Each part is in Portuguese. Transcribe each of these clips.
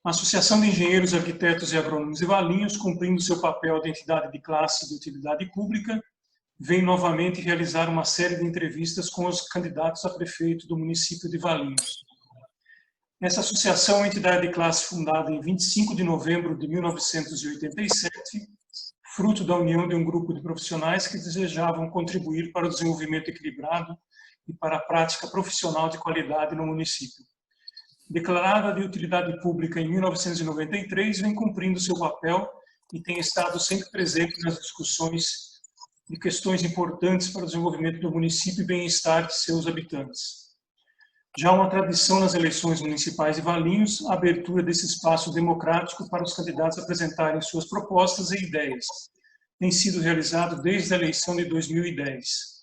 A Associação de Engenheiros, Arquitetos e Agrônomos de Valinhos, cumprindo seu papel de entidade de classe de utilidade pública, vem novamente realizar uma série de entrevistas com os candidatos a prefeito do município de Valinhos. Essa associação é uma entidade de classe fundada em 25 de novembro de 1987, fruto da união de um grupo de profissionais que desejavam contribuir para o desenvolvimento equilibrado e para a prática profissional de qualidade no município. Declarada de utilidade pública em 1993, vem cumprindo seu papel e tem estado sempre presente nas discussões de questões importantes para o desenvolvimento do município e bem-estar de seus habitantes. Já uma tradição nas eleições municipais de Valinhos, a abertura desse espaço democrático para os candidatos apresentarem suas propostas e ideias. Tem sido realizado desde a eleição de 2010.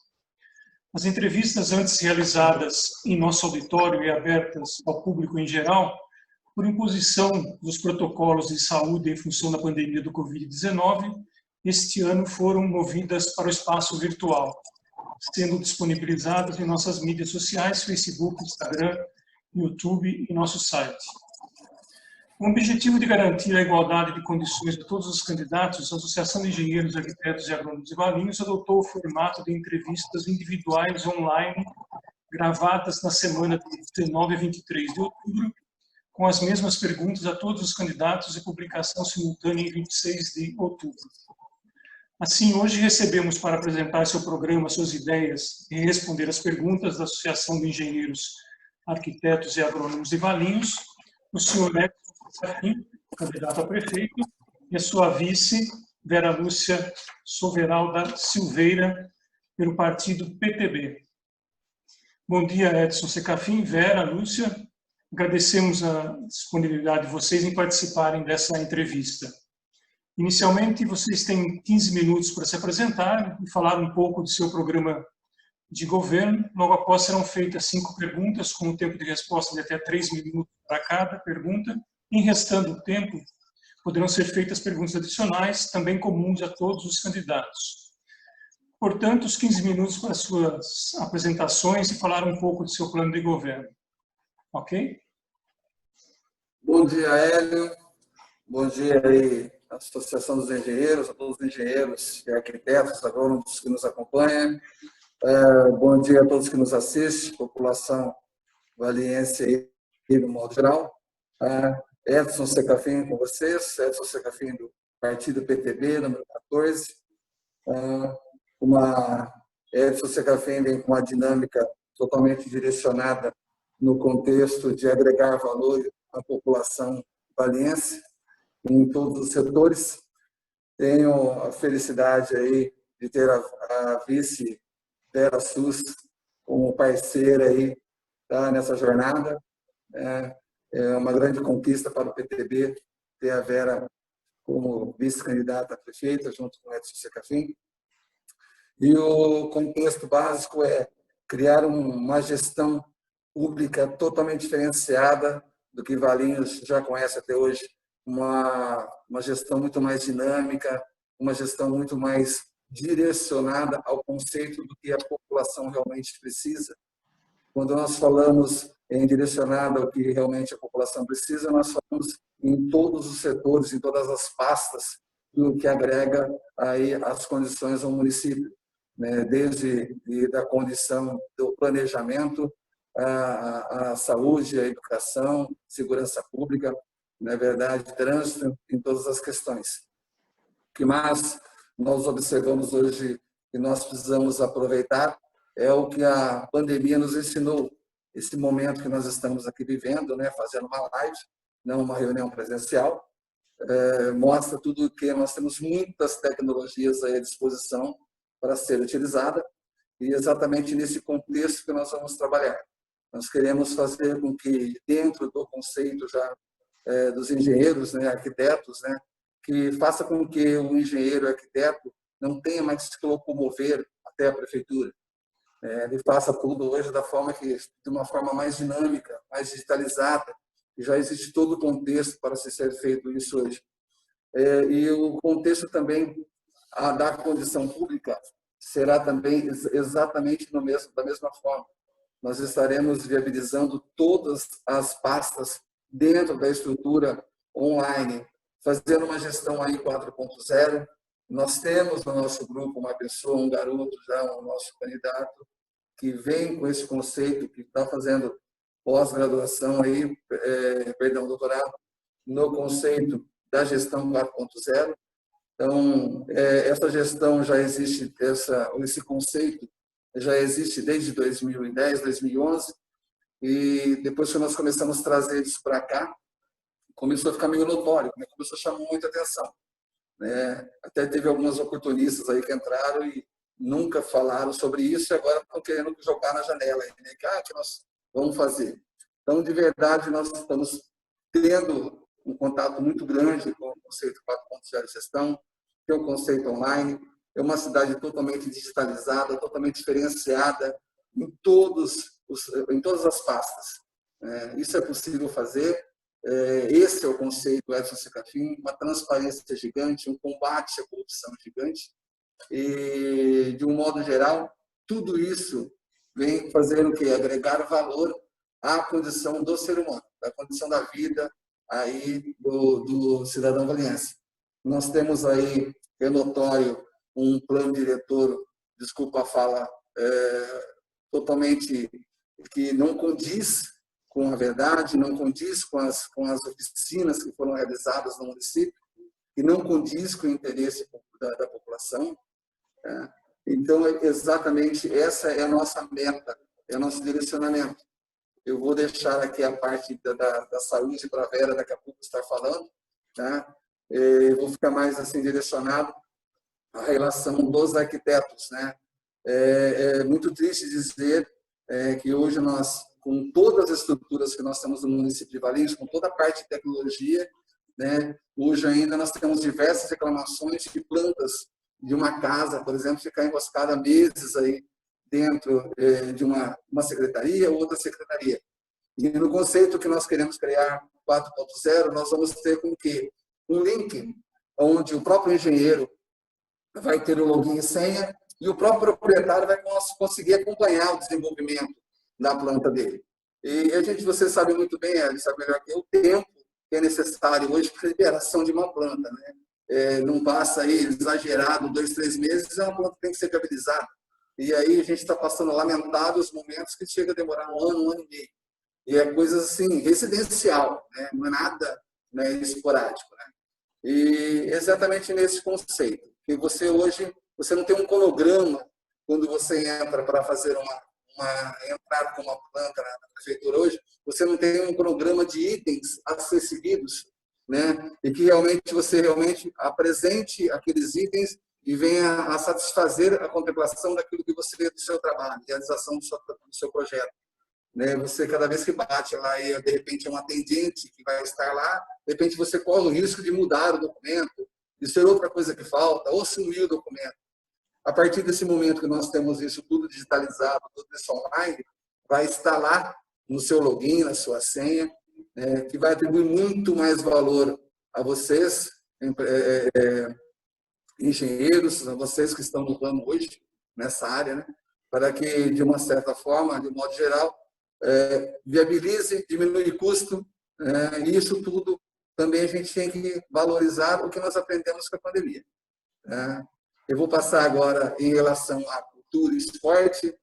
As entrevistas antes realizadas em nosso auditório e abertas ao público em geral, por imposição dos protocolos de saúde em função da pandemia do Covid-19, este ano foram movidas para o espaço virtual, sendo disponibilizadas em nossas mídias sociais, Facebook, Instagram, YouTube e nosso site. Com o objetivo de garantir a igualdade de condições de todos os candidatos, a Associação de Engenheiros, Arquitetos e Agrônomos de Valinhos adotou o formato de entrevistas individuais online, gravadas na semana de 19 a 23 de outubro, com as mesmas perguntas a todos os candidatos e publicação simultânea em 26 de outubro. Assim, hoje recebemos para apresentar seu programa, suas ideias e responder as perguntas da Associação de Engenheiros, Arquitetos e Agrônomos de Valinhos, o senhor Edson Secafim, candidato a prefeito, e a sua vice, Vera Lúcia Soveral da Silveira, pelo partido PTB. Bom dia, Edson Secafim, Vera, Lúcia. Agradecemos a disponibilidade de vocês em participarem dessa entrevista. Inicialmente, vocês têm 15 minutos para se apresentar e falar um pouco do seu programa de governo. Logo após serão feitas 5 perguntas, com um tempo de resposta de até 3 minutos para cada pergunta. Em restando o tempo, poderão ser feitas perguntas adicionais, também comuns a todos os candidatos. Portanto, os 15 minutos para suas apresentações e falar um pouco do seu plano de governo. Ok? Bom dia, Hélio. Bom dia aí à Associação dos Engenheiros, a todos os engenheiros e arquitetos, agrônomos que nos acompanham. Bom dia a todos que nos assistem, população valiense aí no modo geral. Edson Secafim com vocês, Edson Secafim do partido PTB, número 14. Edson Secafim vem com uma dinâmica totalmente direcionada no contexto de agregar valor à população valiense em todos os setores. Tenho a felicidade aí de ter a vice Vera SUS como parceira aí, tá, nessa jornada. É uma grande conquista para o PTB ter a Vera como vice-candidata a prefeita, junto com o Edson Secafim. E o contexto básico é criar uma gestão pública totalmente diferenciada do que Valinhos já conhece até hoje, uma gestão muito mais dinâmica, uma gestão muito mais direcionada ao conceito do que a população realmente precisa. Quando nós falamos em direcionada ao que realmente a população precisa, nós falamos em todos os setores, em todas as pastas, do que agrega aí as condições ao município, né? Desde da condição do planejamento, a saúde, a educação, segurança pública, na verdade, trânsito, em todas as questões. O que mais nós observamos hoje e nós precisamos aproveitar é o que a pandemia nos ensinou. Esse momento que nós estamos aqui vivendo, né, fazendo uma live, não uma reunião presencial, mostra tudo que nós temos muitas tecnologias à disposição para ser utilizada, e exatamente nesse contexto que nós vamos trabalhar. Nós queremos fazer com que, dentro do conceito já dos engenheiros, né, arquitetos, né, que faça com que o engenheiro arquiteto não tenha mais que se locomover até a prefeitura. Ele faça tudo hoje de uma forma mais dinâmica, mais digitalizada, e já existe todo o contexto para se ser feito isso hoje. E o contexto também da condição pública será também exatamente da mesma forma. Nós estaremos viabilizando todas as pastas dentro da estrutura online, fazendo uma gestão aí 4.0. Nós temos no nosso grupo uma pessoa, um garoto já, um nosso candidato, que vem com esse conceito, que está fazendo pós-graduação aí, doutorado, no conceito da gestão 4.0. Então, essa gestão já existe, esse conceito já existe desde 2010, 2011, e depois que nós começamos a trazer isso para cá, começou a ficar meio notório, começou a chamar muita atenção. Até teve alguns oportunistas aí que entraram e nunca falaram sobre isso e agora estão querendo jogar na janela. Que nós vamos fazer? Então, de verdade, nós estamos tendo um contato muito grande com o conceito 4.0 de gestão, que é um conceito online, é uma cidade totalmente digitalizada, totalmente diferenciada em todas as pastas. Isso é possível fazer. Esse é o conceito Edson Secafin, uma transparência gigante, um combate à corrupção gigante. E, de um modo geral, tudo isso vem fazendo o quê? Agregar valor à condição do ser humano, à condição da vida aí do cidadão valiense. Nós temos aí, é notório, um plano diretor, desculpa a fala, totalmente que não condiz com a verdade, não condiz com as oficinas que foram realizadas no município, e não condiz com o interesse da população. Então, exatamente essa é a nossa meta, é o nosso direcionamento. Eu vou deixar aqui a parte da saúde para a Vera daqui a pouco estar falando, tá? Eu vou ficar mais assim direcionado à relação dos arquitetos, né? É muito triste dizer que hoje nós, com todas as estruturas que nós temos no município de Valinhos, com toda a parte de tecnologia, né? Hoje ainda nós temos diversas reclamações de plantas de uma casa, por exemplo, ficar enroscada meses aí dentro de uma secretaria ou outra secretaria. E no conceito que nós queremos criar 4.0, nós vamos ter com que um link onde o próprio engenheiro vai ter o login e senha e o próprio proprietário vai conseguir acompanhar o desenvolvimento da planta dele. E você sabe muito bem, ele sabe melhor que eu, o tempo que é necessário hoje para a liberação de uma planta, né? Não passa aí exagerado 2, 3 meses, é uma planta que tem que ser viabilizada. E aí a gente está passando lamentáveis momentos que chega a demorar um ano e meio. E é coisa assim, residencial, né? Não é nada, né, esporádico, né? E exatamente nesse conceito, que você hoje, você não tem um cronograma quando você entra para fazer uma entrada com uma planta na prefeitura hoje, você não tem um cronograma de itens acessíveis, né? E que você realmente apresente aqueles itens e venha a satisfazer a contemplação daquilo que você, do seu trabalho, realização do seu projeto. Né? Você, cada vez que bate lá e, de repente, é um atendente que vai estar lá, de repente você corre o risco de mudar o documento, de ser outra coisa que falta, ou sumir o documento. A partir desse momento que nós temos isso tudo digitalizado, tudo isso online, vai estar lá no seu login, na sua senha, que vai atribuir muito mais valor a vocês, engenheiros, a vocês que estão no ramo hoje, nessa área, né? Para que, de uma certa forma, de um modo geral, viabilize, diminui custo, e isso tudo também a gente tem que valorizar o que nós aprendemos com a pandemia. Eu vou passar agora em relação à cultura e esporte,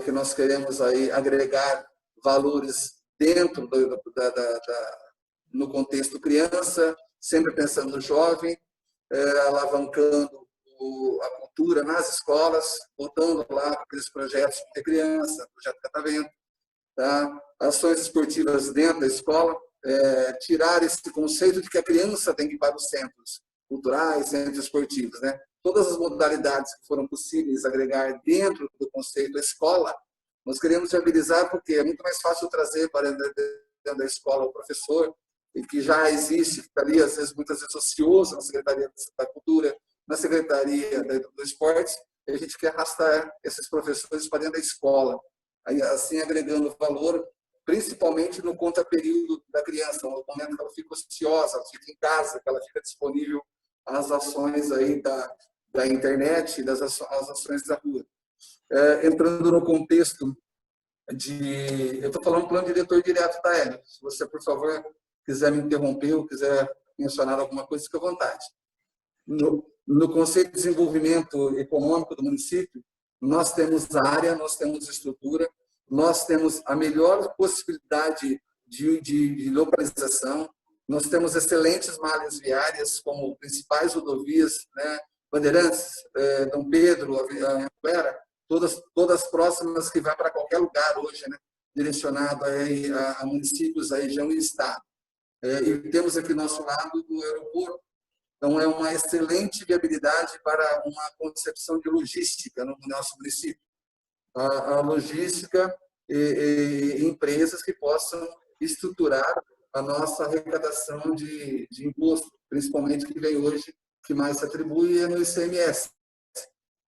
que nós queremos aí agregar valores dentro no contexto criança, sempre pensando no jovem, alavancando a cultura nas escolas, botando lá aqueles projetos de criança, projeto Catavento, tá? Ações esportivas dentro da escola, tirar esse conceito de que a criança tem que ir para os centros culturais, centros esportivos, né? Todas as modalidades que foram possíveis agregar dentro do conceito escola, nós queremos viabilizar porque é muito mais fácil trazer para dentro da escola o professor, e que já existe, que está ali, às vezes, muitas vezes ocioso na Secretaria da Cultura, na Secretaria do Esporte, e a gente quer arrastar esses professores para dentro da escola, aí, assim agregando valor, principalmente no contraperíodo da criança, no momento que ela fica ociosa, ela fica em casa, que ela fica disponível às ações aí da internet, às ações da rua. Entrando no contexto eu estou falando plano diretor direto, tá, Hélio? Se você, por favor, quiser me interromper ou quiser mencionar alguma coisa, fique à vontade. No conceito de desenvolvimento econômico do município, nós temos área, nós temos estrutura, nós temos a melhor possibilidade de localização, nós temos excelentes malhas viárias, como principais rodovias, né? Bandeirantes, Dom Pedro, Anhanguera, todas próximas que vai para qualquer lugar hoje, né? Direcionado aí a municípios, a região e estado. E temos aqui nosso lado do aeroporto, então é uma excelente viabilidade para uma concepção de logística no nosso município. A logística e empresas que possam estruturar a nossa arrecadação de imposto, principalmente que vem hoje, que mais se atribui é no ICMS.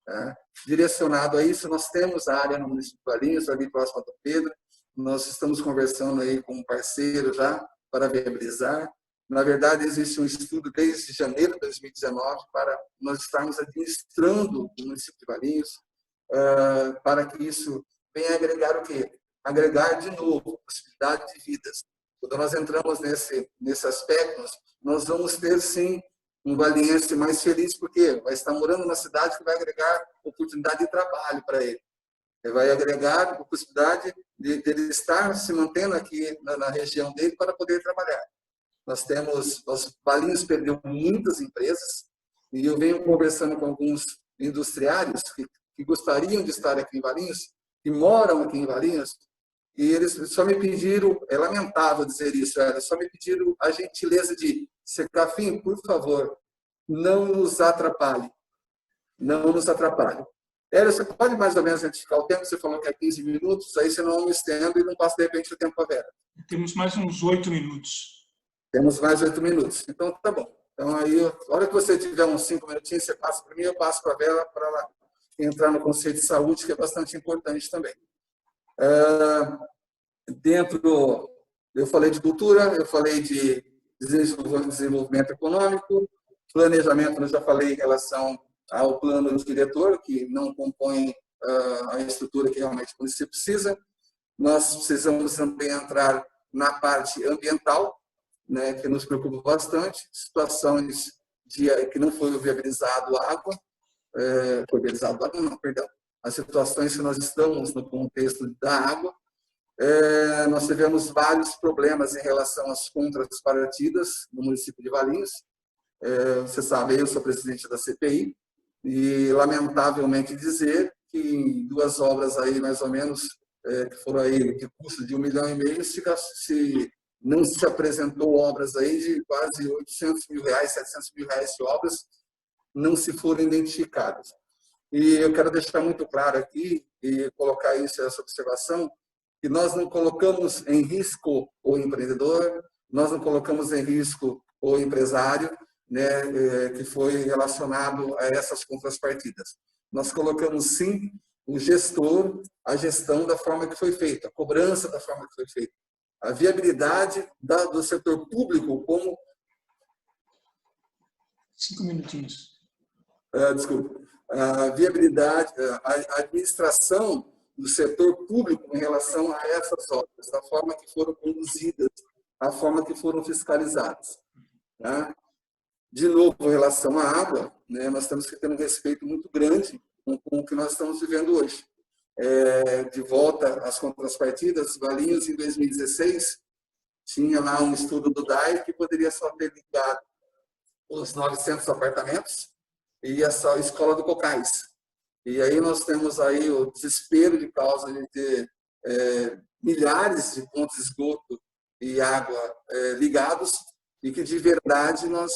Tá? Direcionado a isso, nós temos a área no município de Valinhos, ali próximo a Dom Pedro, nós estamos conversando aí com um parceiro já para viabilizar. Na verdade, existe um estudo desde janeiro de 2019 para nós estarmos administrando o município de Valinhos, para que isso venha agregar o quê? Agregar de novo possibilidade de vidas. Quando nós entramos nesse aspecto, nós vamos ter, sim, um valiense mais feliz, porque vai estar morando na cidade que vai agregar oportunidade de trabalho para ele. Ele vai agregar a possibilidade de ele estar se mantendo aqui na região dele para poder trabalhar. Valinhos perdeu muitas empresas, e eu venho conversando com alguns industriários que gostariam de estar aqui em Valinhos, que moram aqui em Valinhos, e eles só me pediram, é lamentável dizer isso, eles só me pediram a gentileza de, Secafim, por favor, não nos atrapalhe. Não nos atrapalhe. Hélio, você pode mais ou menos identificar o tempo? Você falou que é 15 minutos, aí você não me estende e não passa de repente o tempo para a Vera. Temos mais uns 8 minutos. Temos mais 8 minutos. Então, tá bom. Então, aí, a hora que você tiver uns 5 minutinhos, você passa para mim, eu passo para a Vera para ela entrar no conceito de saúde, que é bastante importante também. Eu falei de cultura, eu falei de desenvolvimento econômico, planejamento, eu já falei em relação ao plano do diretor, que não compõe a estrutura que realmente o município precisa. Nós precisamos também entrar na parte ambiental, né, que nos preocupa bastante, situações que não foi viabilizado água, as situações que nós estamos no contexto da água. Nós tivemos vários problemas em relação às contrapartidas no município de Valinhos. Você sabe, eu sou presidente da CPI, e lamentavelmente dizer que 2 obras aí, mais ou menos, que foram aí de custo de R$ 1,5 milhão, não se apresentou obras aí de quase R$800 mil, R$700 mil de obras, não se foram identificadas. E eu quero deixar muito claro aqui, e colocar essa observação, que nós não colocamos em risco o empreendedor, nós não colocamos em risco o empresário, né, que foi relacionado a essas contrapartidas. Nós colocamos, sim, o gestor, a gestão da forma que foi feita, a cobrança da forma que foi feita, a viabilidade do setor público como... 5 minutinhos. Desculpa. A viabilidade, a administração do setor público em relação a essas obras, da forma que foram conduzidas, a forma que foram fiscalizadas. Tá? De novo, em relação à água, né, nós temos que ter um respeito muito grande com o que nós estamos vivendo hoje. De volta às contrapartidas, Valinhos, em 2016, tinha lá um estudo do DAE que poderia só ter ligado os 900 apartamentos e a escola do Cocais. E aí nós temos aí o desespero de causa de ter milhares de pontos de esgoto e água ligados, e que de verdade não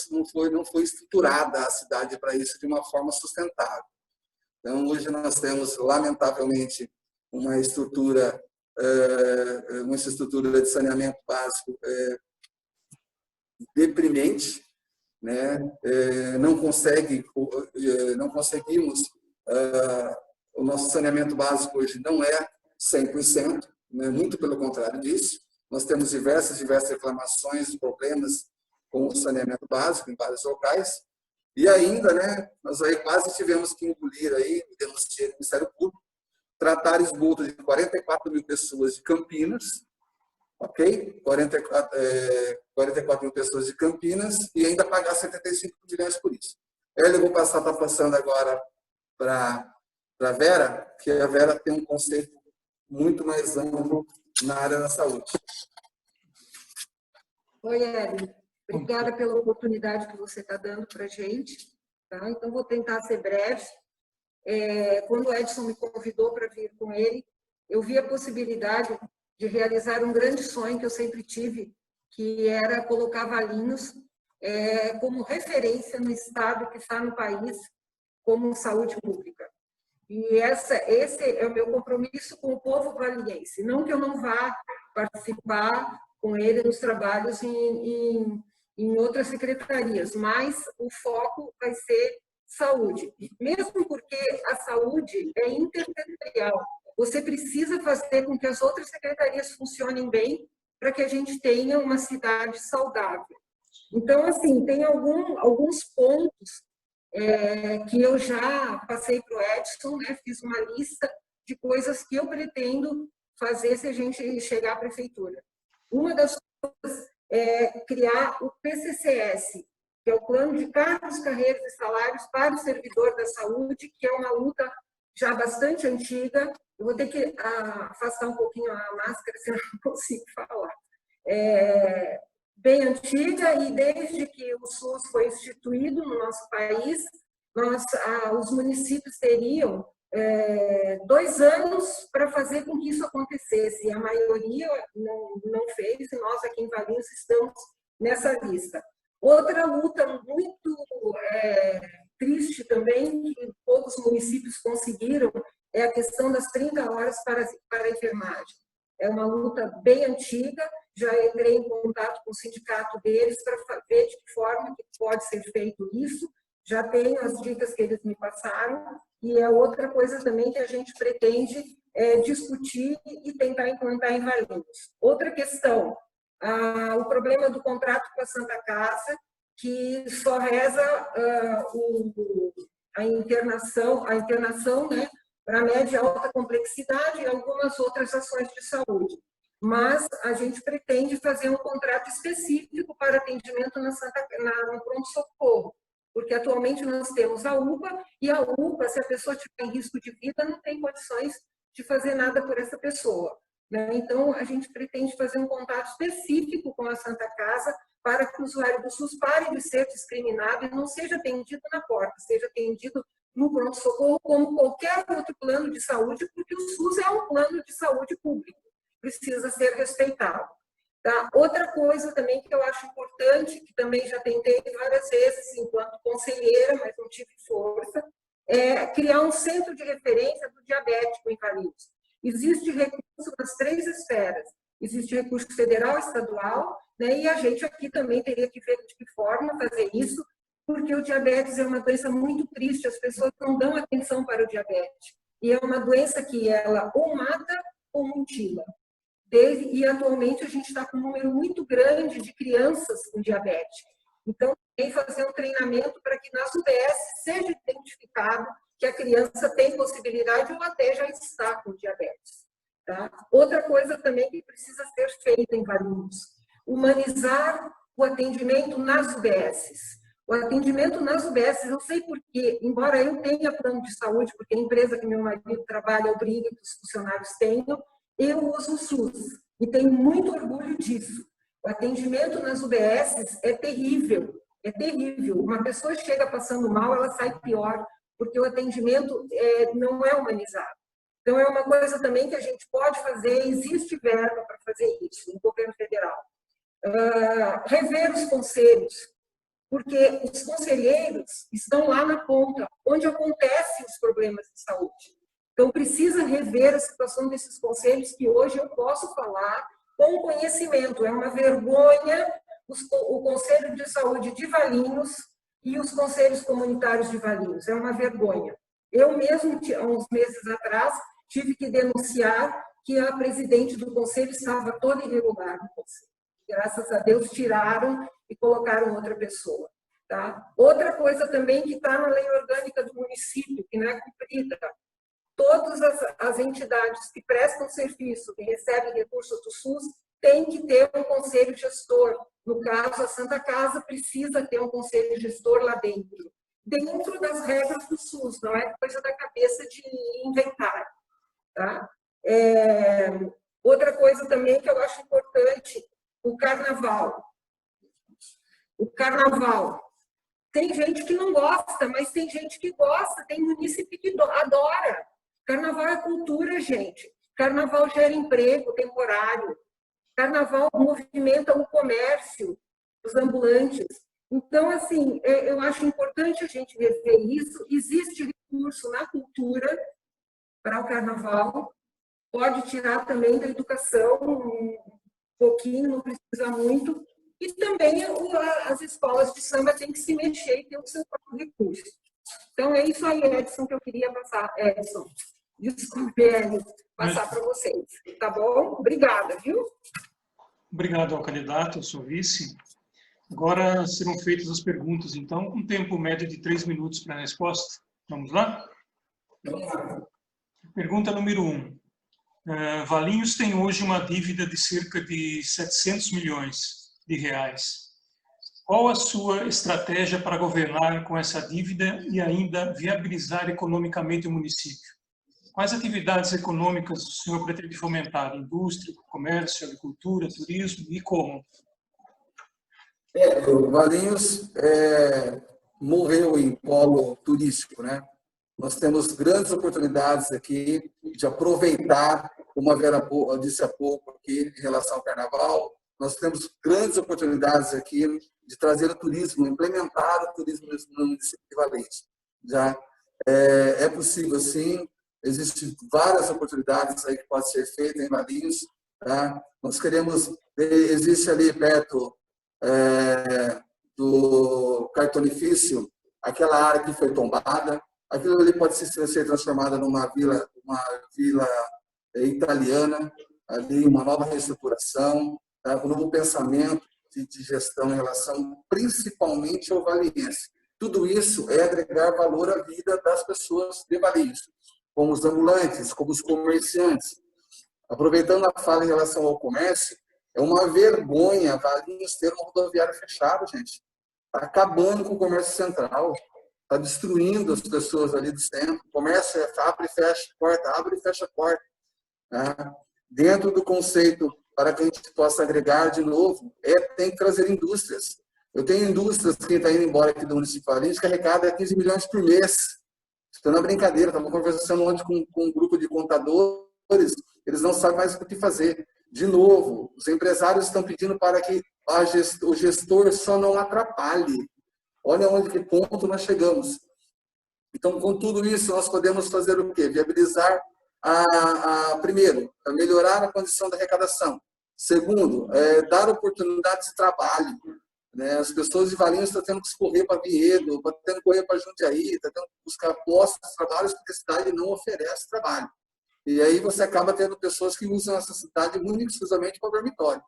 foi estruturada a cidade para isso de uma forma sustentável. Então, hoje nós temos, lamentavelmente, uma estrutura de saneamento básico deprimente, né? Não conseguimos, o nosso saneamento básico hoje não é 100%, né? Muito pelo contrário disso. Nós temos diversas reclamações, problemas com o saneamento básico em vários locais. E ainda, né, nós aí quase tivemos que engolir aí, denunciar o Ministério Público, tratar esgoto de 44 mil pessoas de Campinas, ok? 44 mil pessoas de Campinas e ainda pagar 75 milhões por isso. Eu vou passar, está passando agora para a Vera, que a Vera tem um conceito muito mais amplo na área da saúde. Oi, Ellen. Obrigada pela oportunidade que você está dando para a gente. Tá? Então, vou tentar ser breve. Quando o Edson me convidou para vir com ele, eu vi a possibilidade de realizar um grande sonho que eu sempre tive, que era colocar Valinhos como referência no estado que está no país como saúde pública. E esse é o meu compromisso com o povo valinhense. Não que eu não vá participar com ele nos trabalhos em outras secretarias, mas o foco vai ser saúde. Mesmo porque a saúde é intersetorial. Você precisa fazer com que as outras secretarias funcionem bem para que a gente tenha uma cidade saudável. Então, assim, tem alguns pontos que eu já passei para o Edson, né? Fiz uma lista de coisas que eu pretendo fazer se a gente chegar à prefeitura. Uma das coisas é criar o PCCS, que é o Plano de Cargos, Carreiras e Salários para o Servidor da Saúde, que é uma luta já bastante antiga. Eu vou ter que afastar um pouquinho a máscara, senão eu não consigo falar. Bem antiga, e desde que o SUS foi instituído no nosso país, os municípios teriam 2 anos para fazer com que isso acontecesse. E a maioria não fez, e nós aqui em Valinhos estamos nessa lista. Outra luta muito triste também, que poucos municípios conseguiram, é a questão das 30 horas para a enfermagem. É uma luta bem antiga, já entrei em contato com o sindicato deles para ver de que forma que pode ser feito isso, já tenho as dicas que eles me passaram, e é outra coisa também que a gente pretende discutir e tentar implantar em Valinhos. Outra questão, o problema do contrato com a Santa Casa, que só reza a internação, né, para média e alta complexidade e algumas outras ações de saúde. Mas a gente pretende fazer um contrato específico para atendimento no pronto-socorro, porque atualmente nós temos a UPA, e a UPA, se a pessoa tiver em risco de vida, não tem condições de fazer nada por essa pessoa. Né? Então, a gente pretende fazer um contato específico com a Santa Casa para que o usuário do SUS pare de ser discriminado e não seja atendido na porta, seja atendido no pronto-socorro como qualquer outro plano de saúde, porque o SUS é um plano de saúde público, precisa ser respeitado. Tá? Outra coisa também que eu acho importante, que também já tentei várias vezes enquanto conselheira, mas não tive força, é criar um centro de referência do diabético em Valinhos. Existe recurso nas 3 esferas. Existe recurso federal, estadual, né? E a gente aqui também teria que ver de que forma fazer isso, porque o diabetes é uma doença muito triste, as pessoas não dão atenção para o diabetes. E é uma doença que ela ou mata ou mutila. E atualmente a gente está com um número muito grande de crianças com diabetes. Então, tem que fazer um treinamento para que nas UBS seja identificado que a criança tem possibilidade ou até já está com diabetes. Tá? Outra coisa também que precisa ser feita em Valinhos, humanizar o atendimento nas UBSs. O atendimento nas UBSs, não sei porquê, embora eu tenha plano de saúde, porque a empresa que meu marido trabalha obriga que os funcionários tenham, eu uso o SUS e tenho muito orgulho disso. O atendimento nas UBSs é terrível, é terrível. Uma pessoa chega passando mal, ela sai pior, porque o atendimento não é humanizado. Então, é uma coisa também que a gente pode fazer, existe verba para fazer isso no governo federal. Rever os conselhos, porque os conselheiros estão lá na ponta, onde acontecem os problemas de saúde. Então, precisa rever a situação desses conselhos, que hoje eu posso falar com conhecimento. É uma vergonha o Conselho de Saúde de Valinhos e os conselhos comunitários de Valinhos. É uma vergonha. Eu mesmo, há uns meses atrás, tive que denunciar que a presidente do conselho estava toda irregular no conselho. Graças a Deus, tiraram e colocaram outra pessoa. Tá? Outra coisa também que está na lei orgânica do município, que não é cumprida. Todas as entidades que prestam serviço, que recebem recursos do SUS, tem que ter um conselho gestor. No caso, a Santa Casa precisa ter um conselho gestor lá dentro das regras do SUS, não é coisa da cabeça de inventar. Tá? Outra coisa também que eu acho importante, o carnaval. O carnaval. Tem gente que não gosta, mas tem gente que gosta, tem município que adora. Carnaval é cultura, gente. Carnaval gera emprego temporário. Carnaval movimenta o comércio, os ambulantes. Então, assim, eu acho importante a gente rever isso. Existe recurso na cultura para o carnaval. Pode tirar também da educação um pouquinho, não precisa muito. E também as escolas de samba têm que se mexer e ter o seu próprio recurso. Então, é isso aí, Edson, que eu queria passar. Edson, desculpe, passar para vocês. Tá bom? Obrigada, viu? Obrigado ao candidato, ao seu vice. Agora serão feitas as perguntas, então, com tempo médio de 3 minutos para a resposta. Vamos lá? Pergunta número 1. Valinhos tem hoje uma dívida de cerca de 700 milhões de reais. Qual a sua estratégia para governar com essa dívida e ainda viabilizar economicamente o município? Quais atividades econômicas o senhor pretende fomentar? Indústria, comércio, agricultura, turismo e como? O Valinhos morreu em polo turístico, né? Nós temos grandes oportunidades aqui de aproveitar, como a Vera disse há pouco aqui, em relação ao carnaval. Nós temos grandes oportunidades aqui de trazer o turismo, implementar o turismo no município de Valinhos. Já é possível, sim. Existem várias oportunidades aí que podem ser feitas em Valinhos. Tá? Nós queremos, existe ali perto do cartonifício, aquela área que foi tombada, aquilo ali pode ser transformada numa vila italiana, ali uma nova reestruturação, tá? Um novo pensamento de gestão em relação principalmente ao valiense. Tudo isso é agregar valor à vida das pessoas de Valinhos, como os ambulantes, como os comerciantes. Aproveitando a fala em relação ao comércio, é uma vergonha Valinhos ter uma rodoviária fechada, gente. Está acabando com o comércio central, está destruindo as pessoas ali do centro. O comércio abre e fecha porta, abre e fecha porta. Tá? Dentro do conceito, para que a gente possa agregar de novo, tem que trazer indústrias. Eu tenho indústrias que está indo embora aqui do município de Valinhos, que arrecada 15 milhões por mês. Isso não é brincadeira, estava conversando ontem com um grupo de contadores, eles não sabem mais o que fazer. De novo, os empresários estão pedindo para que o gestor só não atrapalhe. Olha onde que ponto nós chegamos. Então, com tudo isso, nós podemos fazer o quê? Viabilizar, primeiro, melhorar a condição da arrecadação. Segundo, dar oportunidades de trabalho. Né? As pessoas de Valinhos estão tendo que escorrer para Viedo, estão tendo que correr para Jundiaí, estão tendo que buscar postos de trabalho porque a cidade não oferece trabalho. E aí você acaba tendo pessoas que usam essa cidade única e exclusivamente para dormitório.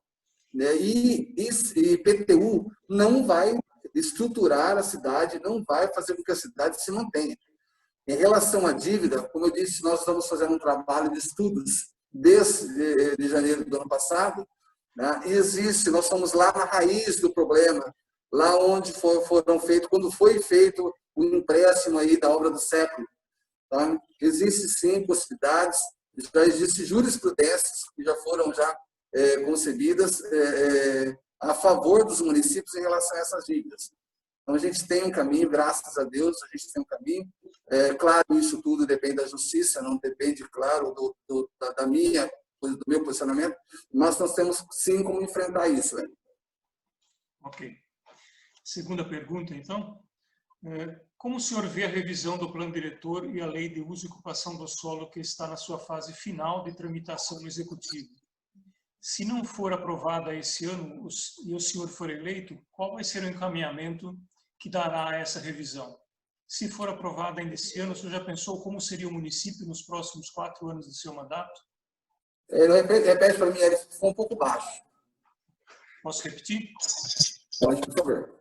Né? E PTU não vai estruturar a cidade, não vai fazer com que a cidade se mantenha. Em relação à dívida, como eu disse, nós estamos fazendo um trabalho de estudos desde janeiro do ano passado. Né? Nós somos lá na raiz do problema, lá onde foram feitos, quando foi feito o empréstimo aí da obra do século. Tá? Existem sim possibilidades, já existem jurisprudências que já foram concebidas a favor dos municípios em relação a essas dívidas. Então a gente tem um caminho, graças a Deus, a gente tem um caminho. Claro, isso tudo depende da justiça, não depende, claro, do meu posicionamento, mas nós temos sim como enfrentar isso. Ok. Segunda pergunta, então. Como o senhor vê a revisão do plano diretor e a lei de uso e ocupação do solo que está na sua fase final de tramitação no executivo? Se não for aprovada esse ano e o senhor for eleito, qual vai ser o encaminhamento que dará a essa revisão? Se for aprovada ainda esse ano, o senhor já pensou como seria o município nos próximos 4 anos de seu mandato? Repete para mim, ficou um pouco baixo. Posso repetir? Pode, por favor.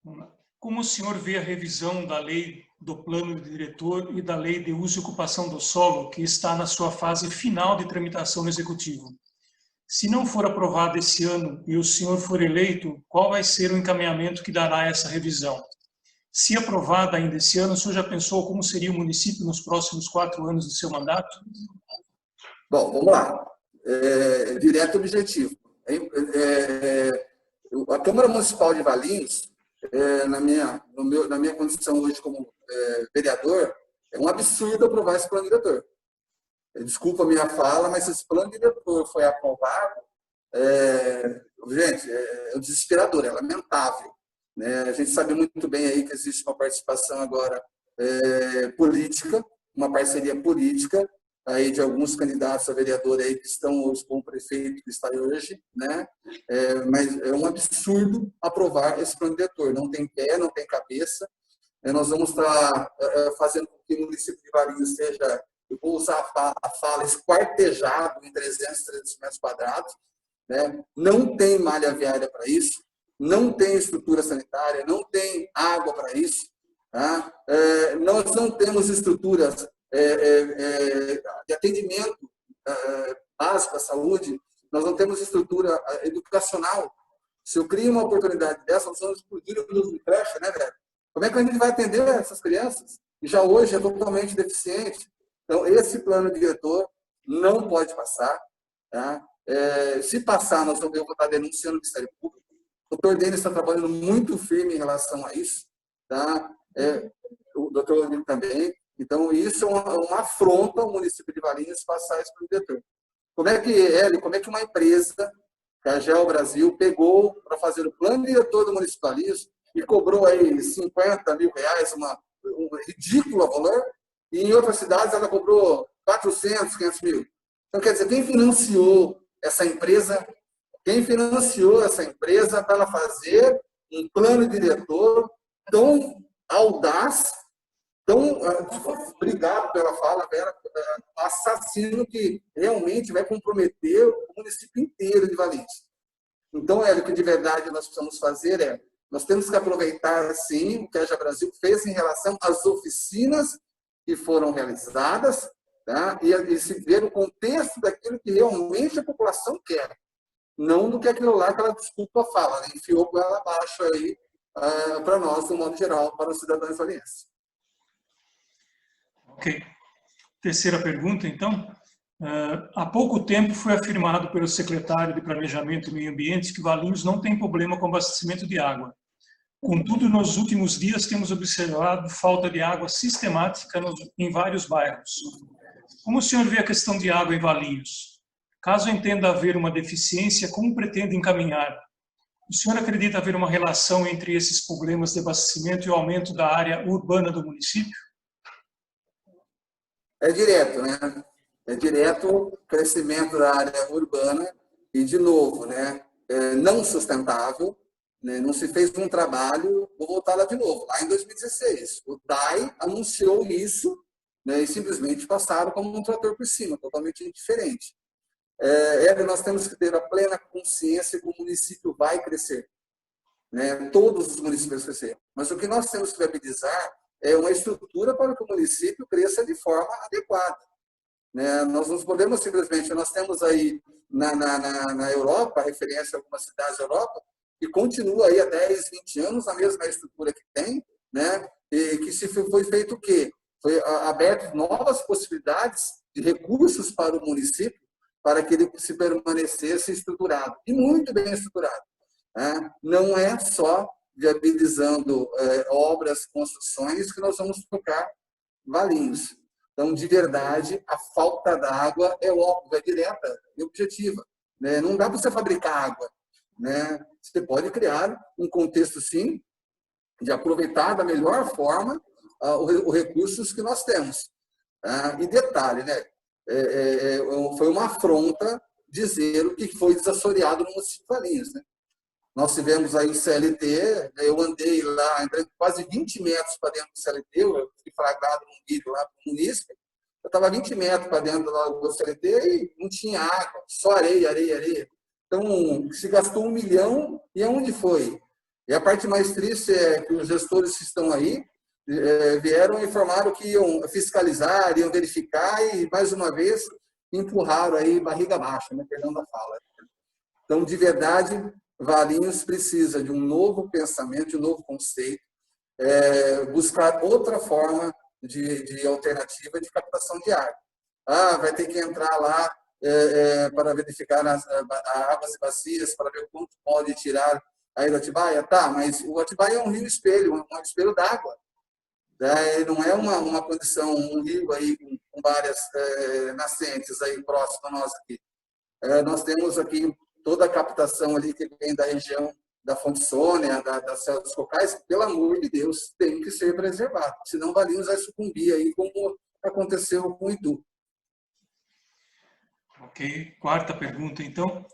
Vamos lá. Como o senhor vê a revisão da lei do plano diretor e da lei de uso e ocupação do solo, que está na sua fase final de tramitação no executivo? Se não for aprovada esse ano e o senhor for eleito, qual vai ser o encaminhamento que dará essa revisão? Se aprovada ainda esse ano, o senhor já pensou como seria o município nos próximos 4 anos do seu mandato? Bom, vamos lá. Direto e objetivo. A Câmara Municipal de Valinhos, na minha condição hoje como vereador, é um absurdo aprovar esse plano diretor. Desculpa a minha fala, mas se esse plano diretor foi aprovado, gente, é desesperador, é lamentável. Né? A gente sabe muito bem aí que existe uma participação agora política, uma parceria política, aí de alguns candidatos a vereador aí que estão hoje com o prefeito que está hoje, né? Mas é um absurdo aprovar esse plano diretor. Não tem pé, não tem cabeça. Nós vamos estar fazendo com que o município de Valinhos seja, eu vou usar a fala, esquartejado em 300 metros quadrados. Né? Não tem malha viária para isso, não tem estrutura sanitária, não tem água para isso. Tá? Nós não temos estruturas de atendimento básico à saúde, nós não temos estrutura educacional. Se eu crio uma oportunidade dessa, nós vamos explodir o número de creche, né, velho? Como é que a gente vai atender essas crianças? E já hoje é totalmente deficiente. Então, esse plano diretor não pode passar. Tá? Se passar, eu vou estar denunciando o Ministério Público. O doutor Denis está trabalhando muito firme em relação a isso. Tá? O doutor Rodrigo também. Então, isso é uma afronta ao município de Valinhos passar esse plano diretor. Como é que uma empresa, que a Geo Brasil, pegou para fazer o plano diretor do município de Valinhos e cobrou aí 50 mil reais, um ridículo valor, e em outras cidades ela cobrou 400, 500 mil. Então, quer dizer, quem financiou essa empresa para ela fazer um plano diretor tão audaz, tão, obrigado pela fala, Vera, assassino, que realmente vai comprometer o município inteiro de Valinhos. Então, o que de verdade nós precisamos fazer nós temos que aproveitar, sim, o que a Geo Brasil fez em relação às oficinas que foram realizadas, tá? e se ver o contexto daquilo que realmente a população quer, não do que aquilo lá que ela, desculpa a fala, né? Enfiou com ela abaixo aí para nós, do modo geral, para os cidadãos valinhenses. Ok. Terceira pergunta, então. Há pouco tempo foi afirmado pelo secretário de Planejamento e Meio Ambiente que Valinhos não tem problema com abastecimento de água. Contudo, nos últimos dias temos observado falta de água sistemática em vários bairros. Como o senhor vê a questão de água em Valinhos? Caso entenda haver uma deficiência, como pretende encaminhar? O senhor acredita haver uma relação entre esses problemas de abastecimento e o aumento da área urbana do município? É direto, né? É direto o crescimento da área urbana e, de novo, né? Não sustentável, né? Não se fez um trabalho, vou voltar lá de novo, lá em 2016. O DAI anunciou isso, né? E simplesmente passaram como um trator por cima, totalmente diferente. Nós temos que ter a plena consciência que o município vai crescer, né? Todos os municípios crescer. Mas o que nós temos que viabilizar é uma estrutura para que o município cresça de forma adequada. Né? Nós não podemos simplesmente, nós temos aí na Europa, referência a algumas cidades da Europa, que continua aí há 10, 20 anos a mesma estrutura que tem, né? E que se foi feito o quê? Foi aberto novas possibilidades de recursos para o município para que ele se permanecesse estruturado, e muito bem estruturado. Né? Não é só viabilizando obras, construções, que nós vamos tocar Valinhos. Então, de verdade, a falta d'água é óbvia, é direta e objetiva. Né? Não dá para você fabricar água. Né? Você pode criar um contexto, sim, de aproveitar da melhor forma os recursos que nós temos. E detalhe, né? Foi uma afronta dizer o que foi desassoreado no município de Valinhos. Né? Nós tivemos aí o CLT, eu andei lá, entrei quase 20 metros para dentro do CLT, eu fui flagrado num vídeo lá para o município, eu estava 20 metros para dentro do CLT e não tinha água, só areia, areia, areia. Então, se gastou 1 milhão, e aonde foi? E a parte mais triste é que os gestores que estão aí vieram e informaram que iam fiscalizar, iam verificar, e mais uma vez empurraram aí barriga baixa, né? Perdão da fala. Então, de verdade, Valinhos precisa de um novo pensamento, de um novo conceito, buscar outra forma de alternativa de captação de água. Vai ter que entrar lá para verificar as águas e bacias, para ver quanto pode tirar aí do Atibaia? Tá, mas o Atibaia é um rio espelho, um espelho d'água. Não é uma condição, um rio aí com várias nascentes aí próximo a nós aqui. Nós temos aqui toda a captação ali que vem da região da Fonte Sônia, das Serras dos Cocais, pelo amor de Deus, tem que ser preservado, senão Valinhos vai sucumbir aí, como aconteceu com o Itu. Ok, quarta pergunta, então.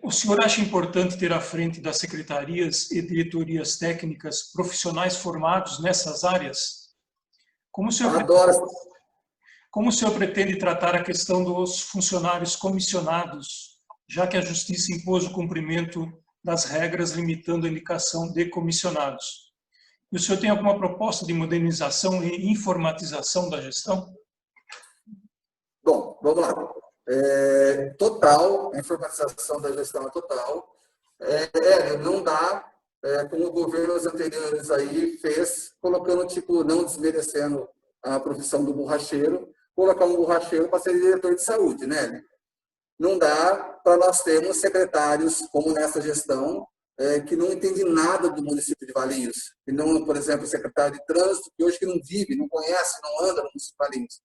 O senhor acha importante ter à frente das secretarias e diretorias técnicas profissionais formados nessas áreas? Como o senhor pretende tratar a questão dos funcionários comissionados, já que a Justiça impôs o cumprimento das regras limitando a indicação de comissionados? E o senhor tem alguma proposta de modernização e informatização da gestão? Bom, vamos lá. Total, a informatização da gestão é total. Não dá, como governos anteriores aí fez, colocando, tipo, não desmerecendo a profissão do borracheiro, colocar um borracheiro para ser diretor de saúde, né? Não dá para nós termos secretários, como nessa gestão, que não entende nada do município de Valinhos. E não, por exemplo, o secretário de trânsito, que hoje que não vive, não conhece, não anda no município de Valinhos.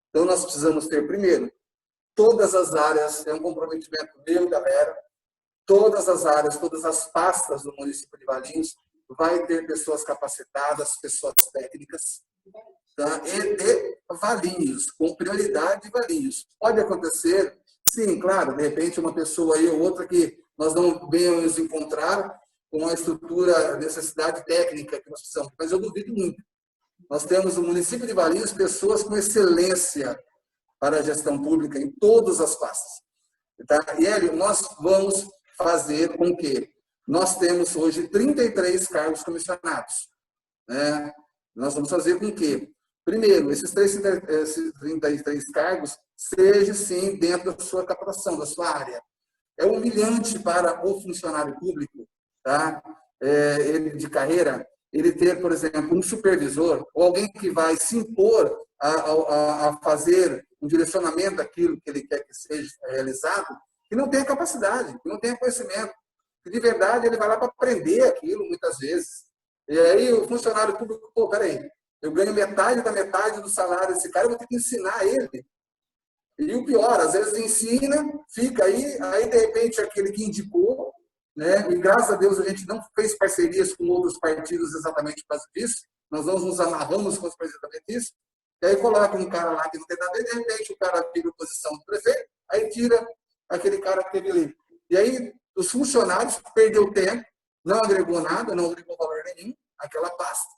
Então, nós precisamos ter, primeiro, todas as áreas, é um comprometimento meu, galera, todas as áreas, todas as pastas do município de Valinhos, vai ter pessoas capacitadas, pessoas técnicas, tá? E de Valinhos, com prioridade de Valinhos. Pode acontecer, sim, claro, de repente uma pessoa aí ou outra que nós não venhamos encontrar com a estrutura, necessidade técnica que nós precisamos, mas eu duvido muito. Nós temos no município de Valinhos pessoas com excelência para a gestão pública em todas as pastas. Tá? E, Hélio, nós vamos fazer com que nós temos hoje 33 cargos comissionados. Né? Nós vamos fazer com que, primeiro, esses 33 cargos sejam, sim, dentro da sua captação, da sua área. É humilhante para o funcionário público, tá? Ele de carreira, ele ter, por exemplo, um supervisor ou alguém que vai se impor a fazer um direcionamento daquilo que ele quer que seja realizado, que não tem capacidade, que não tem conhecimento. Que de verdade ele vai lá para aprender aquilo muitas vezes. E aí o funcionário público, pô, peraí, eu ganho metade da metade do salário desse cara, eu vou ter que ensinar ele. E o pior, às vezes ensina, fica aí de repente aquele que indicou, né? E graças a Deus a gente não fez parcerias com outros partidos exatamente por causa disso, nós não nos amarramos com os exatamente isso. E aí coloca um cara lá que não tem nada a ver, de repente o cara tira a posição do prefeito, aí tira aquele cara que teve ali. E aí os funcionários perdeu tempo, não agregou nada, não agregou valor nenhum, aquela pasta.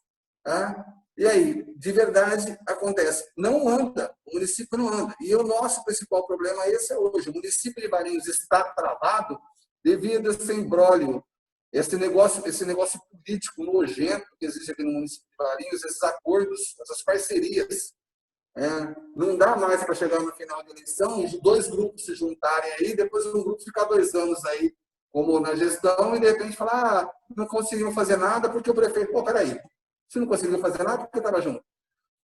Tá? E aí, de verdade, acontece. Não anda, o município não anda. E o nosso principal problema esse é hoje. O município de Valinhos está travado devido a esse imbróglio, esse negócio político nojento que existe aqui no município de Valinhos, esses acordos, essas parcerias. Não dá mais para chegar no final da eleição, os dois grupos se juntarem aí, depois um grupo ficar 2 anos aí, como na gestão, e de repente falar, não conseguiram fazer nada porque o prefeito, pô, peraí, se não conseguiu fazer nada, porque estava junto.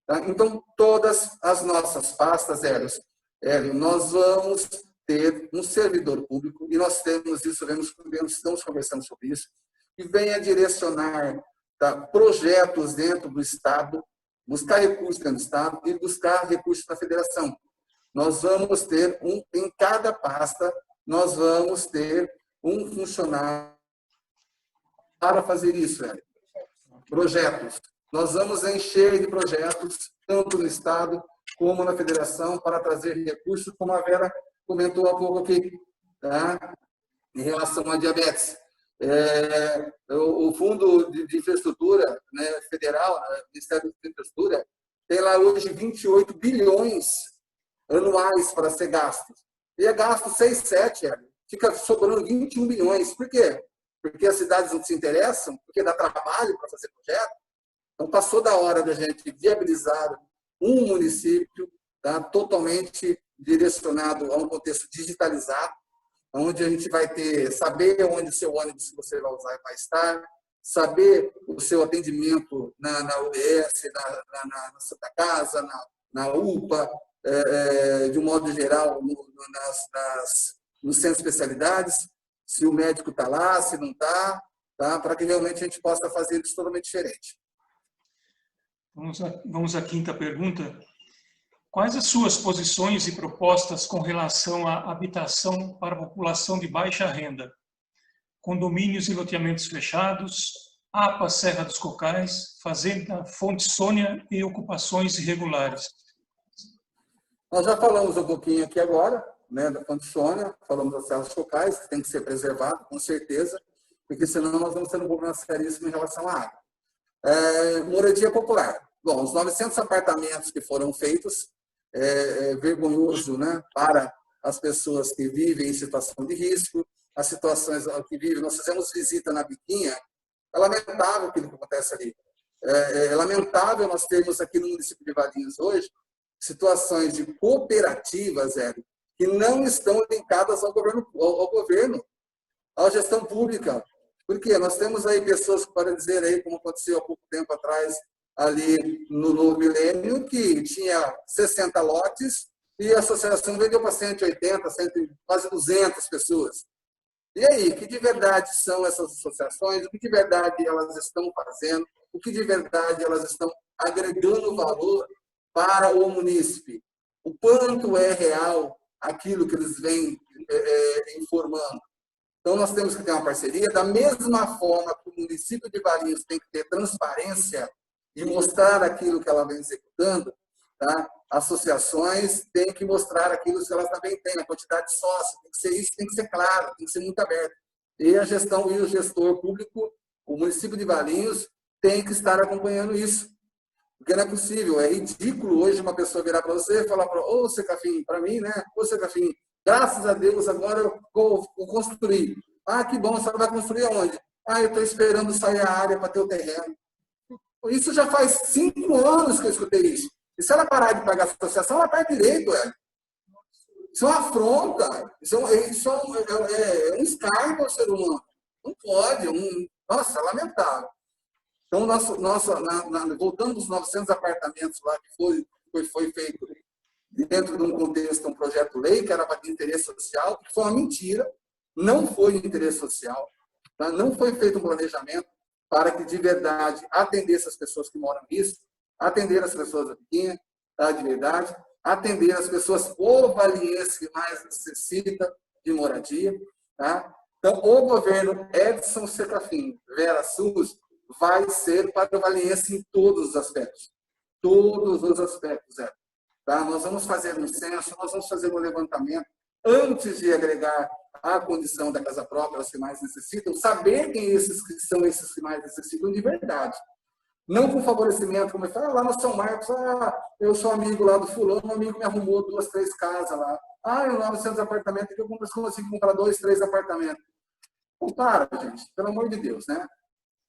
Tá? Então, todas as nossas pastas, Hélio, nós vamos ter um servidor público, e nós temos isso, estamos conversando sobre isso, que venha direcionar, tá, projetos dentro do Estado, buscar recursos dentro do Estado e buscar recursos na federação. Nós vamos ter em cada pasta, nós vamos ter um funcionário para fazer isso, Hélio. Projetos. Nós vamos encher de projetos, tanto no Estado como na federação, para trazer recursos, como a Vera comentou há pouco aqui, tá? Em relação à diabetes. O Fundo de Infraestrutura, né, Federal, o Ministério da Infraestrutura, tem lá hoje 28 bilhões anuais para ser gasto. E é gasto 6, 7, fica sobrando 21 bilhões. Por quê? Porque as cidades não se interessam, porque dá trabalho para fazer projeto. Então, passou da hora da gente viabilizar um município, tá, totalmente direcionado a um contexto digitalizado, onde a gente vai saber onde o seu ônibus que você vai usar vai estar, saber o seu atendimento na UBS, na Santa Casa, na UPA, de um modo geral, nos centros de especialidades, se o médico está lá, se não está, tá? Para que realmente a gente possa fazer isso totalmente diferente. Vamos à quinta pergunta. Quais as suas posições e propostas com relação à habitação para a população de baixa renda? Condomínios e loteamentos fechados, APA Serra dos Cocais, Fazenda Fonte Sônia e ocupações irregulares. Nós já falamos um pouquinho aqui agora, né, da Fonte Sônia, falamos da Serra dos Cocais, que tem que ser preservado, com certeza, porque senão nós vamos ter um problema seríssimo em relação à água. Moradia popular. Bom, os 900 apartamentos que foram feitos, vergonhoso, né, para as pessoas que vivem em situação de risco, as situações que vivem. Nós fizemos visita na Biquinha, é lamentável aquilo que acontece ali. É lamentável nós termos aqui no município de Valinhos hoje situações de cooperativas, que não estão linkadas ao governo, à gestão pública. Porque nós temos aí pessoas que podem dizer aí, como aconteceu há pouco tempo atrás, ali no Milênio, que tinha 60 lotes e a associação vendeu para 180, quase 200 pessoas. E aí, o que de verdade são essas associações? O que de verdade elas estão fazendo? O que de verdade elas estão agregando valor para o munícipe? O quanto é real aquilo que eles vêm informando? Então, nós temos que ter uma parceria, da mesma forma que o município de Valinhos tem que ter transparência e mostrar aquilo que ela vem executando, tá? Associações têm que mostrar aquilo que elas também têm, a quantidade de sócios, tem que ser isso, tem que ser claro, tem que ser muito aberto. E a gestão e o gestor público, o município de Valinhos, tem que estar acompanhando isso. Porque não é possível, é ridículo hoje uma pessoa virar para você e falar ô, Secafim, para mim, né? Ô, Secafim, graças a Deus agora eu vou construir. Ah, que bom, você vai construir aonde? Ah, eu estou esperando sair a área para ter o terreno. Isso já faz 5 anos que eu escutei isso. E se ela parar de pagar a associação, ela perde direito, Isso é uma afronta. Isso é um escárnio ao ser humano. Não pode. Nossa, lamentável. Então, voltando aos 900 apartamentos lá que foi feito dentro de um contexto, um projeto-lei, que era para ter interesse social, que foi uma mentira, não foi interesse social, tá? Não foi feito um planejamento para que, de verdade, atender essas pessoas que moram nisso, atender as pessoas da Biquinha, tá? De verdade, atender as pessoas ovalienses que mais necessitam de moradia. Tá? Então, o governo Edson Secafim, Vera SUS, vai ser para o valiense em todos os aspectos. Todos os aspectos, Tá? Nós vamos fazer um censo, nós vamos fazer um levantamento antes de agregar a condição da casa própria aos que mais necessitam, saber quem são esses que mais necessitam de verdade. Não com favorecimento, como eu falo, lá no São Marcos, eu sou amigo lá do fulano, um amigo me arrumou 2, 3 casas lá. Eu 900 apartamentos, que eu consigo comprar 2, 3 apartamentos. Então, para, gente, pelo amor de Deus, né?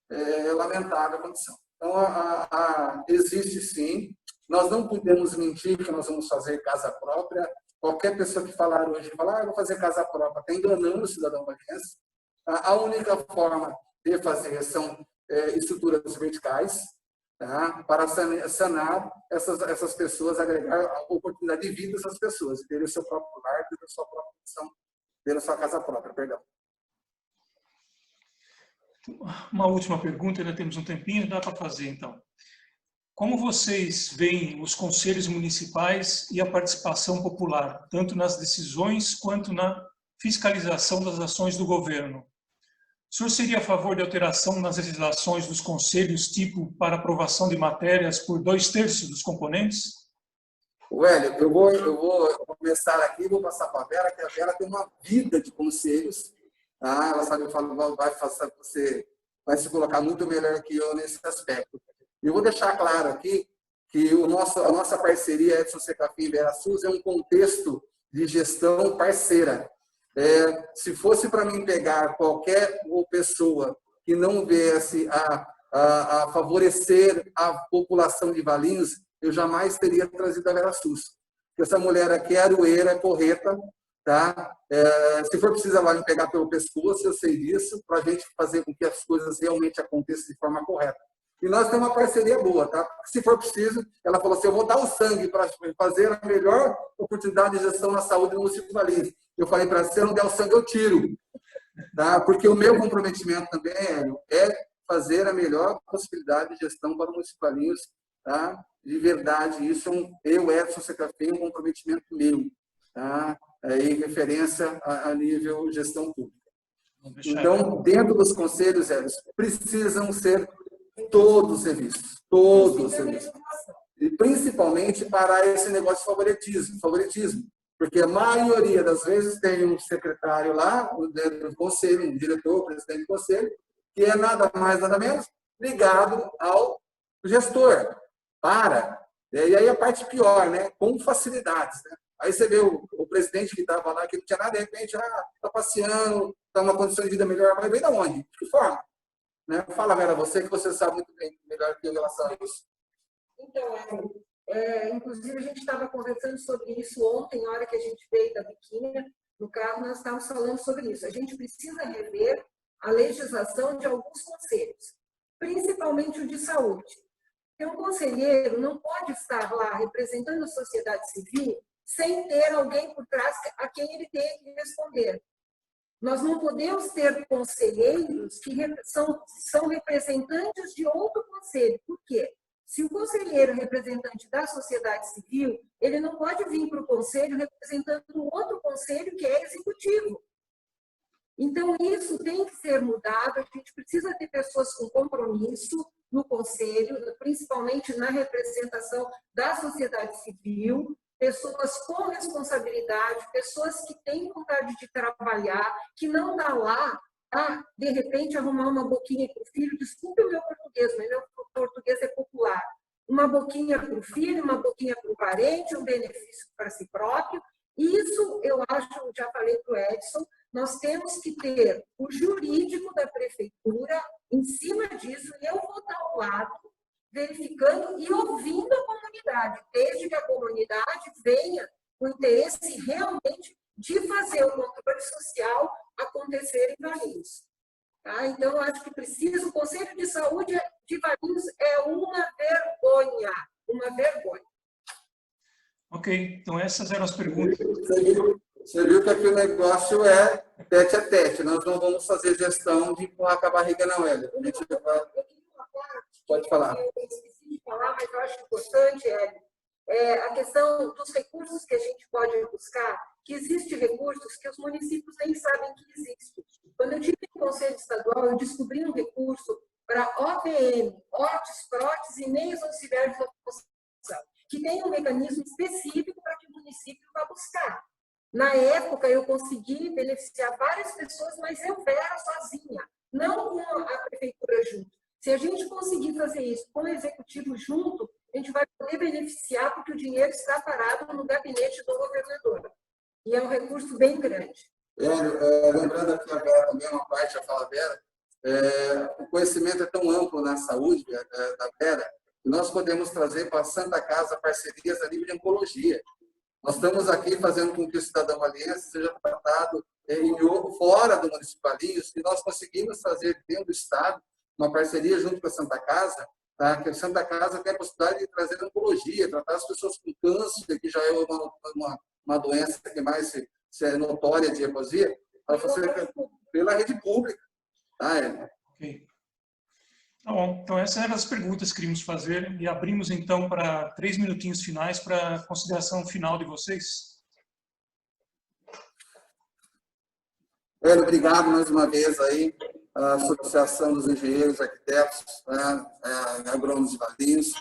É lamentável a condição. Então, existe sim. Nós não podemos mentir que nós vamos fazer casa própria. Qualquer pessoa que falar hoje, eu vou fazer casa própria, está enganando o cidadão valiense. A única forma de fazer são estruturas verticais, tá? Para sanar essas pessoas, agregar a oportunidade de vida dessas pessoas, ter o seu próprio lar, ter a sua própria condição, ter a sua casa própria, perdão. Uma última pergunta, ainda temos um tempinho, dá para fazer então. Como vocês veem os conselhos municipais e a participação popular, tanto nas decisões quanto na fiscalização das ações do governo? O senhor seria a favor de alteração nas legislações dos conselhos, tipo para aprovação de matérias por 2/3 dos componentes? Hélio, eu vou começar aqui, vou passar para a Vera, que a Vera tem uma vida de conselhos. Tá? Ela sabe, você vai se colocar muito melhor que eu nesse aspecto. E eu vou deixar claro aqui que a nossa parceria Edson Secafim e Vera SUS é um contexto de gestão parceira. Se fosse para mim pegar qualquer pessoa que não viesse a favorecer a população de Valinhos, eu jamais teria trazido a Vera SUS. que essa mulher aqui é aroeira, é correta, tá? Se for preciso, ela vai me pegar pelo pescoço, eu sei disso, para a gente fazer com que as coisas realmente aconteçam de forma correta. E nós temos uma parceria boa, tá? Se for preciso, ela falou assim, eu vou dar o sangue para fazer a melhor oportunidade de gestão na saúde no município de Valinhos. Eu falei para ela, se eu não der o sangue, eu tiro. Tá? Porque o meu comprometimento também, Hélio, é fazer a melhor possibilidade de gestão para o município de Valinhos, tá? De verdade, isso eu, Edson Secafim, um comprometimento meu, tá? Em referência a nível de gestão pública. Então, dentro dos conselhos, Hélio, precisam ser todos revistos, todos revistos. E principalmente parar esse negócio de favoritismo. Porque a maioria das vezes tem um secretário lá, dentro do conselho, um diretor, presidente do conselho, que é nada mais, nada menos, ligado ao gestor. E aí a parte pior, né? Com facilidades. Né? Aí você vê o presidente que estava lá, que não tinha nada, de repente, está passeando, está numa condição de vida melhor, mas vem de onde? De que forma? Né? Fala, Vera, você que você sabe muito bem, melhor que eu em relação a isso. Então, inclusive, a gente estava conversando sobre isso ontem, na hora que a gente veio da biquínia, no carro, nós estávamos falando sobre isso. A gente precisa rever a legislação de alguns conselhos, principalmente o de saúde. Porque um conselheiro não pode estar lá representando a sociedade civil sem ter alguém por trás a quem ele tem que responder. Nós não podemos ter conselheiros que são representantes de outro conselho. Por quê? Se o conselheiro é representante da sociedade civil, ele não pode vir para o conselho representando outro conselho que é executivo. Então, isso tem que ser mudado. A gente precisa ter pessoas com compromisso no conselho, principalmente na representação da sociedade civil, pessoas com responsabilidade, pessoas que têm vontade de trabalhar, que não dá lá a, de repente, arrumar uma boquinha para o filho. Desculpe o meu português, mas meu português é popular. Uma boquinha para o filho, uma boquinha para o parente, um benefício para si próprio. Isso, eu acho, já falei para o Edson, nós temos que ter o jurídico da prefeitura em cima disso, e eu vou estar ao lado, verificando e ouvindo a comunidade, desde que a comunidade venha com interesse realmente de fazer o controle social acontecer em Valinhos. Tá? Então, eu acho que precisa, o Conselho de Saúde de Valinhos é uma vergonha, uma vergonha. Ok, então essas eram as perguntas. Você viu que aqui o negócio é tete a tete, nós não vamos fazer gestão de empurrar com a barriga, não, Hélio. A gente vai... Pode falar. Eu esqueci de falar, mas eu acho importante, Hélio, a questão dos recursos que a gente pode buscar, que existem recursos que os municípios nem sabem que existem. Quando eu tive no Conselho Estadual, eu descobri um recurso para OPM, órteses, próteses e meios auxiliares de locomoção, que tem um mecanismo específico para que o município vá buscar. Na época, eu consegui beneficiar várias pessoas, mas eu era sozinha, não com a prefeitura junto. Se a gente conseguir fazer isso com o executivo junto, a gente vai poder beneficiar, porque o dinheiro está parado no gabinete do governador. E é um recurso bem grande. Lembrando aqui a Vera também, uma parte da fala Vera, o conhecimento é tão amplo na saúde da Vera, que nós podemos trazer para a Santa Casa parcerias a nível de oncologia. Nós estamos aqui fazendo com que o cidadão valiense seja tratado fora do município de Valinhos, e nós conseguimos fazer dentro do Estado uma parceria junto com a Santa Casa, tá? Que a Santa Casa tem a possibilidade de trazer oncologia, tratar as pessoas com câncer, que já é uma doença que mais é notória de hemosia, pela rede pública. Tá, Ok. Tá bom, então essas eram as perguntas que queríamos fazer e abrimos então para 3 minutinhos finais para a consideração final de vocês. Obrigado mais uma vez aí a Associação dos Engenheiros Arquitetos, Agrônomos de Valinhos.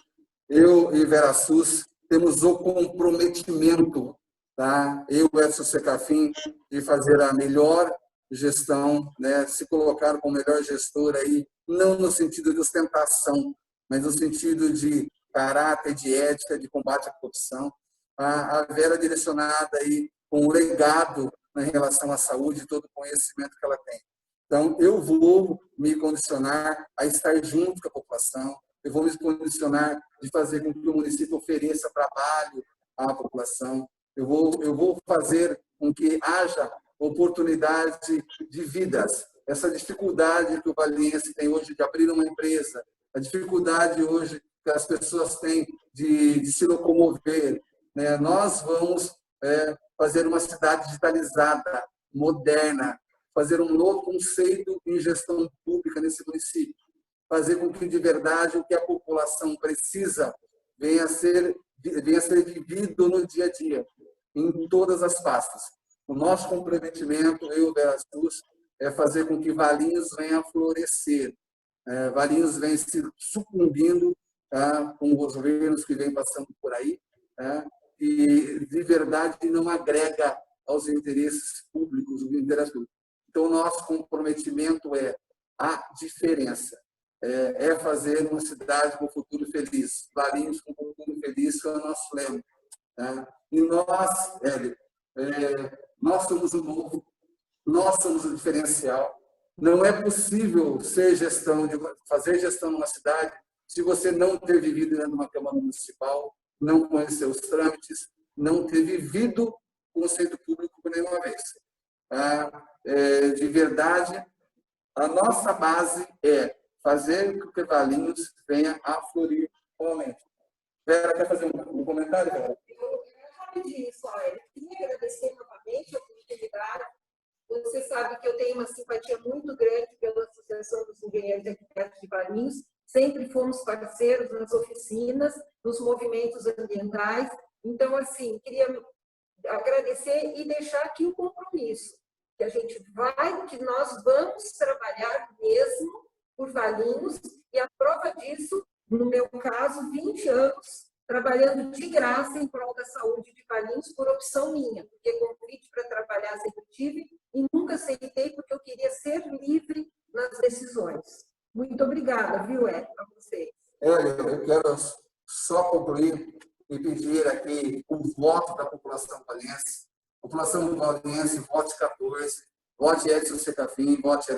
Eu e VeraSUS temos o comprometimento, tá? Eu, Edson Secafim, de fazer a melhor gestão, né? Se colocar como melhor gestor aí, não no sentido de ostentação, mas no sentido de caráter, de ética, de combate à corrupção. A Vera direcionada aí com um legado em relação à saúde e todo o conhecimento que ela tem. Então, eu vou me condicionar a estar junto com a população, eu vou me condicionar de fazer com que o município ofereça trabalho à população, eu vou fazer com que haja oportunidade de vidas. Essa dificuldade que o valiense tem hoje de abrir uma empresa, a dificuldade hoje que as pessoas têm de se locomover, né? Nós vamos fazer uma cidade digitalizada, moderna, fazer um novo conceito em gestão pública nesse município, fazer com que, de verdade, o que a população precisa venha a ser vivido no dia a dia, em todas as pastas. O nosso comprometimento, eu e o VeraSUS, é fazer com que Valinhos venha a florescer, Valinhos venha se sucumbindo, tá, com os governos que vêm passando por aí, tá, e, de verdade, não agrega aos interesses públicos, o interesse público. Então, o nosso comprometimento é a diferença, é fazer uma cidade com futuro feliz, Valinhos com futuro feliz, que é o nosso lema. Tá? E nós, Hélio, nós somos o novo, nós somos o diferencial. Não é possível fazer gestão numa cidade se você não ter vivido dentro de uma Câmara Municipal, não conhecer os trâmites, não ter vivido o conceito público por nenhuma vez. De verdade, a nossa base é fazer com que Valinhos venha a florir novamente. Vera, quer fazer um comentário, Vera? Rapidinho só, eu queria agradecer novamente a oportunidade. Você sabe que eu tenho uma simpatia muito grande pela Associação dos Engenheiros e Arquitetos de Valinhos. Sempre fomos parceiros nas oficinas, nos movimentos ambientais. Então, assim, queria agradecer e deixar aqui o compromisso que nós vamos trabalhar mesmo por Valinhos, e a prova disso, no meu caso, 20 anos trabalhando de graça em prol da saúde de Valinhos por opção minha, porque convite para trabalhar sempre tive e nunca aceitei, porque eu queria ser livre nas decisões. Muito obrigada, viu, a vocês. Eu quero só concluir e pedir aqui o voto da população valense. População valense, vote 14, vote Edson Secafim, vote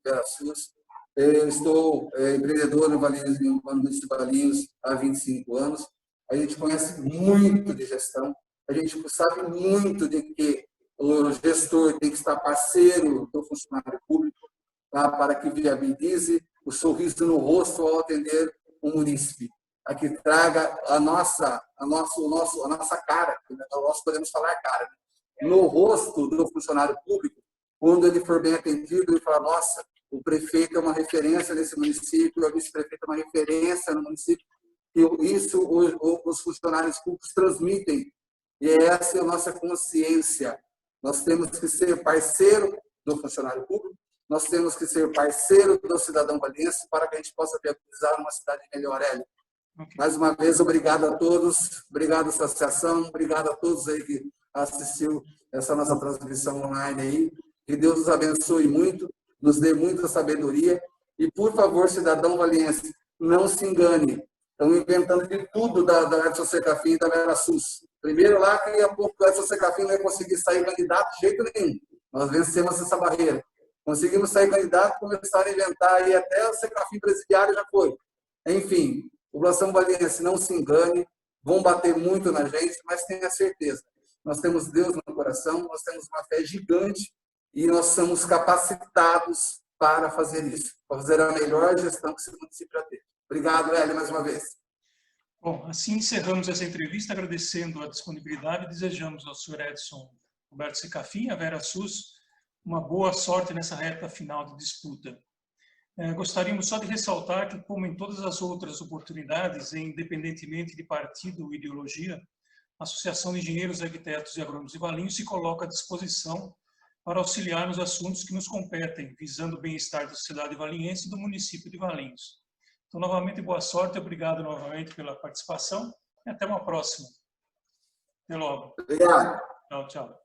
VeraSUS. Eu estou empreendedor no município de Valinhos há 25 anos. A gente conhece muito de gestão, a gente sabe muito de que o gestor tem que estar parceiro do funcionário público, tá, para que viabilize o sorriso no rosto ao atender o munícipe, a que traga a nossa cara, nós podemos falar cara, no rosto do funcionário público, quando ele for bem atendido, ele fala, nossa, o prefeito é uma referência nesse município, a vice-prefeita é uma referência no município, e isso os funcionários públicos transmitem, e essa é a nossa consciência. Nós temos que ser parceiro do funcionário público, nós temos que ser parceiro do cidadão valense para que a gente possa viabilizar uma cidade melhor, Hélio. Mais uma vez, obrigado a todos, obrigado à associação, obrigado a todos aí que assistiu essa nossa transmissão online aí. Que Deus nos abençoe muito, nos dê muita sabedoria. E, por favor, cidadão valiense, não se engane. Estão inventando de tudo da Edson Secafim e da VeraSUS. Primeiro lá, que a pouco o Edson Secafim não ia conseguir sair candidato de jeito nenhum. Nós vencemos essa barreira. Conseguimos sair candidato, começaram a inventar, e até o Secafim presidiário já foi. Enfim, população valiense, não se engane, vão bater muito na gente, mas tenha certeza. Nós temos Deus no coração, nós temos uma fé gigante e nós somos capacitados para fazer isso, para fazer a melhor gestão que esse município já teve. Obrigado, Hélio, mais uma vez. Bom, assim encerramos essa entrevista, agradecendo a disponibilidade e desejamos ao senhor Edson Roberto Secafim, a VeraSUS, uma boa sorte nessa reta final de disputa. Gostaríamos só de ressaltar que, como em todas as outras oportunidades, independentemente de partido ou ideologia, a Associação de Engenheiros, Arquitetos e Agrônomos de Valinhos se coloca à disposição para auxiliar nos assuntos que nos competem, visando o bem-estar da sociedade valiense e do município de Valinhos. Então, novamente, boa sorte, obrigado novamente pela participação e até uma próxima. Até logo. Obrigado. Tchau, tchau.